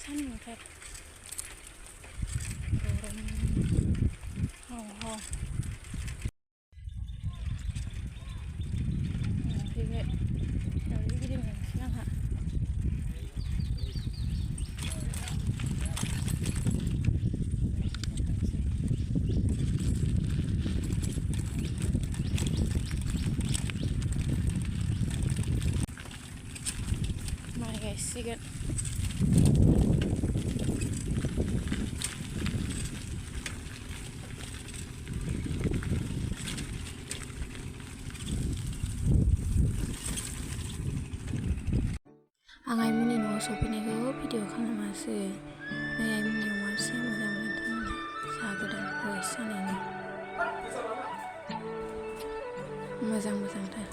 सान्दुंथार गरम हाव हाव फैबाय दावदै गिदिंनोसै आंहा माइ गायसिगोन आं आइमोननि न'आव सफैनायखौ भिडिअ खालामासै नै आइमोननि अमा फिसाया मोजां मोनथारमोन जागोदान दहायसो जानायनि मोजांथार